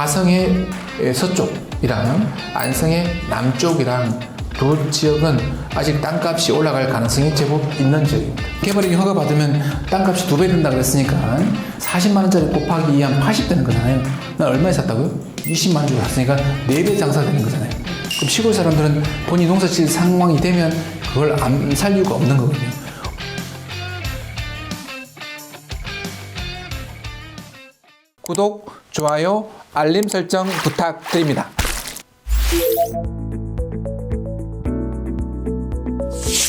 화성의 서쪽이랑 안성의 남쪽이랑 두 지역은 아직 땅값이 올라갈 가능성이 제법 있는 지역입니다. 개발이 허가받으면 땅값이 2배 된다 그랬으니까 40만원짜리 곱하기 2 한 80 되는 거잖아요. 난 얼마에 샀다고요? 20만 주고 샀으니까 4배 장사 되는 거잖아요. 그럼 시골 사람들은 본인 농사 질 상황이 되면 그걸 안 살 이유가 없는 거거든요. 구독, 좋아요, 알림 설정 부탁드립니다.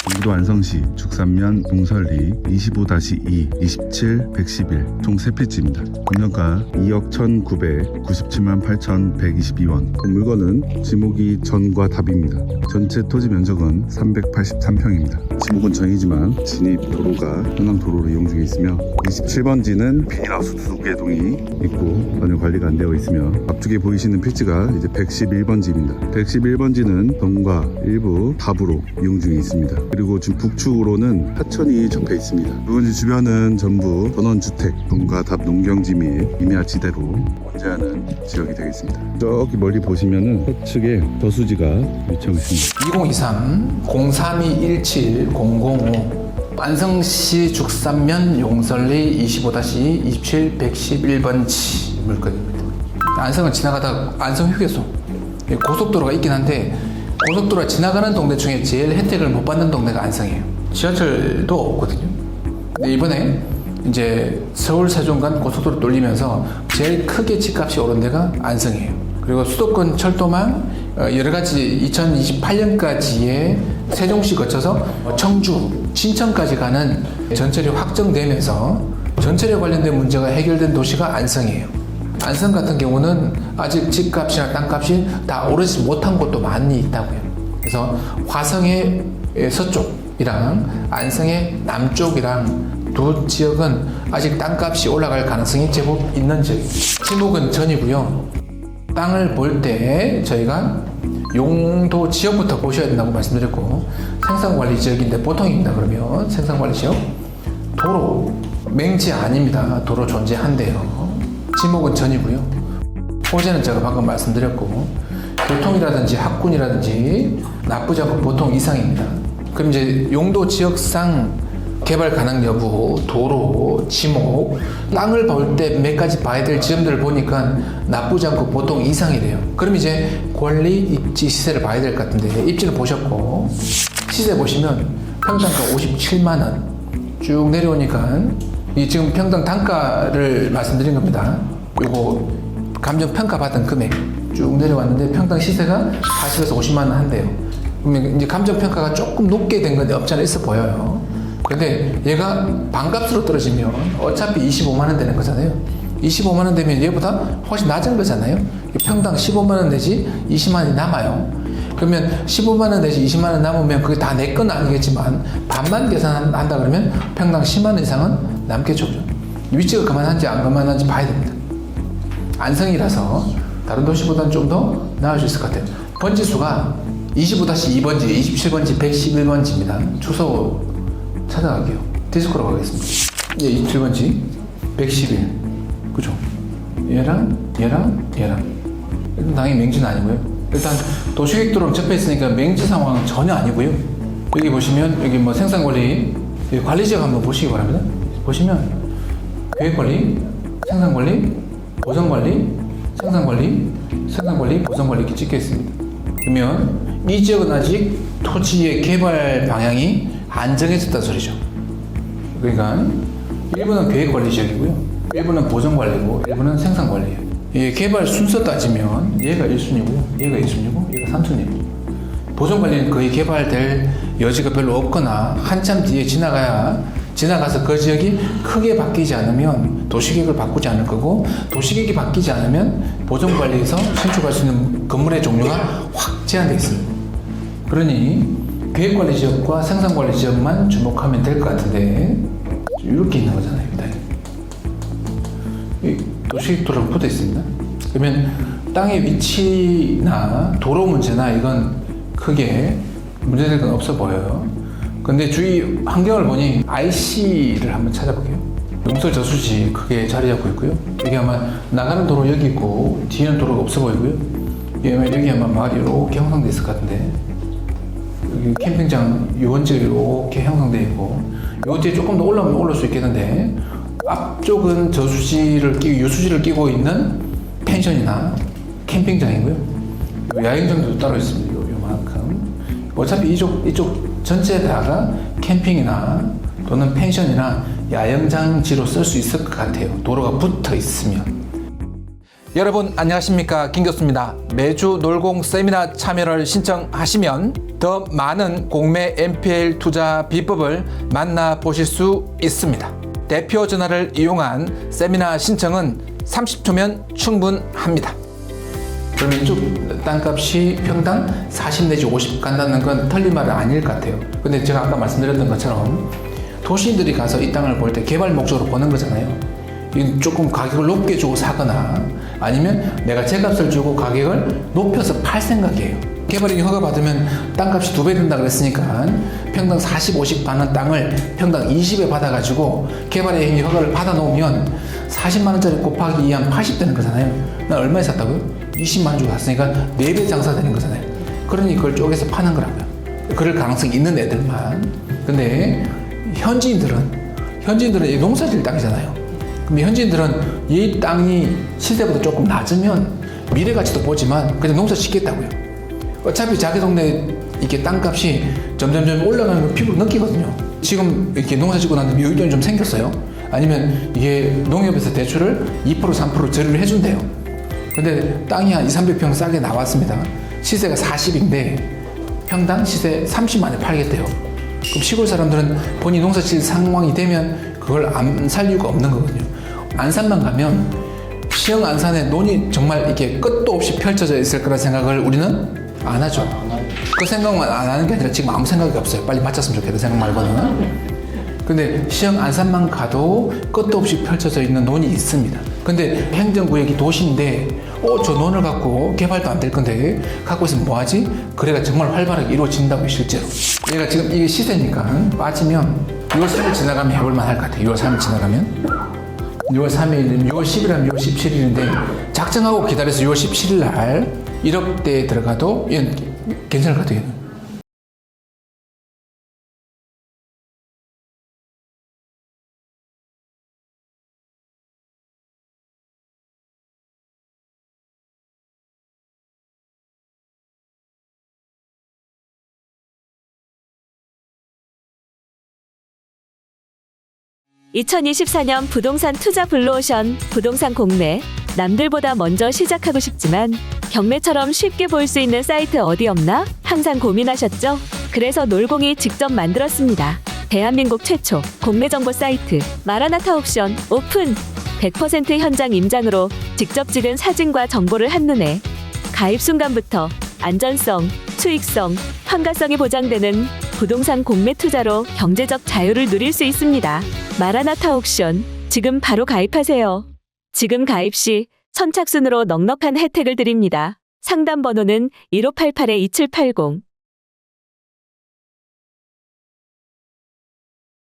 경기도 안성시 죽산면 용설리 25-2, 27, 111 총 3필지입니다. 금년가 2억 1,997만 8,122원. 그 물건은 지목이 전과 답입니다. 전체 토지 면적은 383평입니다. 지목은 전이지만 진입 도로가 현황 도로로 이용 중에 있으며 27번지는 비닐하우스 2개동이 있고 전혀 관리가 안 되어 있으며 앞쪽에 보이시는 필지가 이제 111번지입니다. 111번지는 전과 일부 답으로 이용 중에 있습니다. 그리고 지금 북측으로는 하천이 접해 있습니다. 그리고 주변은 전부 전원주택, 전과 답 농경지 및 임야지대로 원재하는 지역이 되겠습니다. 저기 멀리 보시면은 서측에 저수지가 위치하고 있습니다. 2023 03217 005 안성시 죽산면 용설리 25-2, 27, 111번지 물건입니다. 안성을 지나가다 안성 휴게소 고속도로가 있긴 한데 고속도로가 지나가는 동네 중에 제일 혜택을 못 받는 동네가 안성이에요. 지하철도 없거든요. 근데 이번에 이제 서울 세종 간 고속도로 뚫리면서 제일 크게 집값이 오른 데가 안성이에요. 그리고 수도권 철도망 여러 가지 2028년까지의 세종시 거쳐서 청주, 신천까지 가는 전철이 확정되면서 전철에 관련된 문제가 해결된 도시가 안성이에요. 안성 같은 경우는 아직 집값이나 땅값이 다 오르지 못한 곳도 많이 있다고요. 그래서 화성의 서쪽이랑 안성의 남쪽이랑 두 지역은 아직 땅값이 올라갈 가능성이 제법 있는 지역입니다. 지목은 전이고요. 땅을 볼 때 저희가 용도 지역부터 보셔야 된다고 말씀드렸고 생산관리 지역인데 보통입니다. 그러면 생산관리 지역 도로 맹지 아닙니다. 도로 존재한대요. 지목은 전이고요. 호재는 제가 방금 말씀드렸고 교통이라든지 학군이라든지 나쁘지 않고 보통 이상입니다. 그럼 이제 용도 지역상 개발 가능 여부, 도로, 지목, 땅을 볼 때 몇 가지 봐야 될 지점들을 보니까 나쁘지 않고 보통 이상이래요. 그럼 이제 권리, 입지, 시세를 봐야 될 것 같은데 입지는 보셨고 시세 보시면 평당가 57만원 쭉 내려오니까 이 지금 평당 단가를 말씀드린 겁니다. 요거 감정평가 받은 금액 쭉 내려왔는데 평당 시세가 40에서 50만원 한대요. 그러면 이제 감정평가가 조금 높게 된 건데 없지 않아 있어 보여요. 근데 얘가 반값으로 떨어지면 어차피 25만원 되는 거잖아요. 25만원 되면 얘보다 훨씬 낮은 거잖아요. 평당 15만원 내지 20만원이 남아요. 그러면 15만원 내지 20만원 남으면 그게 다 내 건 아니겠지만 반만 계산한다 그러면 평당 10만원 이상은 남겠죠. 위치가 그만한지 안 그만한지 봐야 됩니다. 안성이라서 다른 도시보다는 좀 더 나을 수 있을 것 같아요. 번지수가 25-2번지, 27번지, 111번지입니다. 주소 찾아갈게요. 디스코로 가겠습니다. 예, 27번지, 111. 그죠? 얘랑. 일단 당연히 맹지는 아니고요. 일단 도시계획도로랑 접해 있으니까 맹지 상황은 전혀 아니고요. 여기 보시면 여기 뭐 생산관리, 여기 관리지역 한번 보시기 바랍니다. 보시면 계획관리, 생산관리, 보전관리, 생산관리, 보전관리 이렇게 찍혀 있습니다. 그러면 이 지역은 아직 토지의 개발 방향이 안 정해졌다는 소리죠. 그러니까 일부는 계획관리 지역이고요, 일부는 보전관리고, 일부는 생산관리예요. 이 개발 순서 따지면 얘가 1순위고, 얘가 2순위고, 얘가 3순위고. 보전관리는 거의 개발될 여지가 별로 없거나 한참 뒤에 지나가서 그 지역이 크게 바뀌지 않으면 도시계획을 바꾸지 않을 거고, 도시계획이 바뀌지 않으면 보전관리에서 신축할 수 있는 건물의 종류가 확 제한되어 있습니다. 그러니 계획관리 지역과 생산관리 지역만 주목하면 될 것 같은데 이렇게 있는 거잖아요. 도시계획도로랑 붙어 있습니다. 그러면 땅의 위치나 도로 문제나 이건 크게 문제될 건 없어 보여요. 근데 주위 환경을 보니 IC를 한번 찾아볼게요. 용설 저수지 크게 자리 잡고 있고요. 여기 아마 나가는 도로 여기 있고 뒤에는 도로가 없어 보이고요. 여기 아마 마을이 이렇게 형성돼 있을 것 같은데 여기 캠핑장 유원지가 이렇게 형성돼 있고 요 뒤에 조금 더 올라오면 올라올 수 있겠는데 앞쪽은 저수지를 끼고 유수지를 끼고 있는 펜션이나 캠핑장이고요. 야영장도 따로 있습니다. 요만큼. 어차피 이쪽 전체에다가 캠핑이나 또는 펜션이나 야영장지로 쓸 수 있을 것 같아요. 도로가 붙어 있으면. 여러분 안녕하십니까, 김교수입니다. 매주 놀공 세미나 참여를 신청하시면 더 많은 공매 NPL 투자 비법을 만나보실 수 있습니다. 대표 전화를 이용한 세미나 신청은 30초면 충분합니다. 그러면 이쪽 땅값이 평당 40 내지 50 간다는 건 틀린 말은 아닐 것 같아요. 근데 제가 아까 말씀드렸던 것처럼 도시인들이 가서 이 땅을 볼 때 개발 목적으로 보는 거잖아요. 조금 가격을 높게 주고 사거나 아니면 내가 제값을 주고 가격을 높여서 팔 생각이에요. 개발이 허가 받으면 땅값이 2배 된다 그랬으니까 평당 40, 50 받는 땅을 평당 20에 받아가지고 개발의 허가를 받아 놓으면 40만 원짜리 곱하기 2 하면 80 되는 거잖아요. 난 얼마에 샀다고요? 20만 원 주고 샀으니까 4배 장사 되는 거잖아요. 그러니 그걸 쪼개서 파는 거라고요. 그럴 가능성이 있는 애들만. 근데 현지인들은 이 농사질 땅이잖아요. 그럼 현지인들은 이 땅이 시세보다 조금 낮으면 미래 가치도 보지만 그냥 농사 짓겠다고요. 어차피 자기 동네 이렇게 땅값이 점점점 올라가는 걸 피부로 느끼거든요. 지금 이렇게 농사 짓고 나는데 여유돈이 좀 생겼어요. 아니면 이게 농협에서 대출을 2%, 3% 저리를 해준대요. 근데 땅이 한 200~300평 싸게 나왔습니다. 시세가 40인데 평당 시세 30만에 팔겠대요. 그럼 시골 사람들은 본인 농사 질 상황이 되면 그걸 안 살 이유가 없는 거거든요. 안산만 가면 시흥 안산에 논이 정말 이렇게 끝도 없이 펼쳐져 있을 거라 생각을 우리는 안 하죠. 그 생각만 안 하는 게 아니라 지금 아무 생각이 없어요. 빨리 맞췄으면 좋겠다 생각 말고는. 근데 시흥 안산만 가도 끝도 없이 펼쳐져 있는 논이 있습니다. 근데 행정구역이 도시인데 저 논을 갖고 개발도 안 될 건데 갖고 있으면 뭐하지? 거래가 정말 활발하게 이루어진다고요. 실제로 얘가 지금 이게 시세니까 빠지면 6월 3일 지나가면 해볼만 할 것 같아요. 6월 3일 지나가면 6월 3일, 6월 10일이면 6월 17일인데 작정하고 기다려서 6월 17일 날 1억대에 들어가도 얘는 괜찮을 것 같아요. (2024년) 부동산 투자 블루오션 부동산 공매. 남들보다 먼저 시작하고 싶지만 경매처럼 쉽게 볼 수 있는 사이트 어디 없나? 항상 고민하셨죠? 그래서 놀공이 직접 만들었습니다. 대한민국 최초 공매 정보 사이트 마라나타 옵션 오픈. 100% 현장 임장으로 직접 찍은 사진과 정보를 한눈에 가입 순간부터 안전성, 수익성, 환가성이 보장되는 부동산 공매 투자로 경제적 자유를 누릴 수 있습니다. 마라나타 옥션, 지금 바로 가입하세요. 지금 가입 시 선착순으로 넉넉한 혜택을 드립니다. 상담 번호는 1588-2780.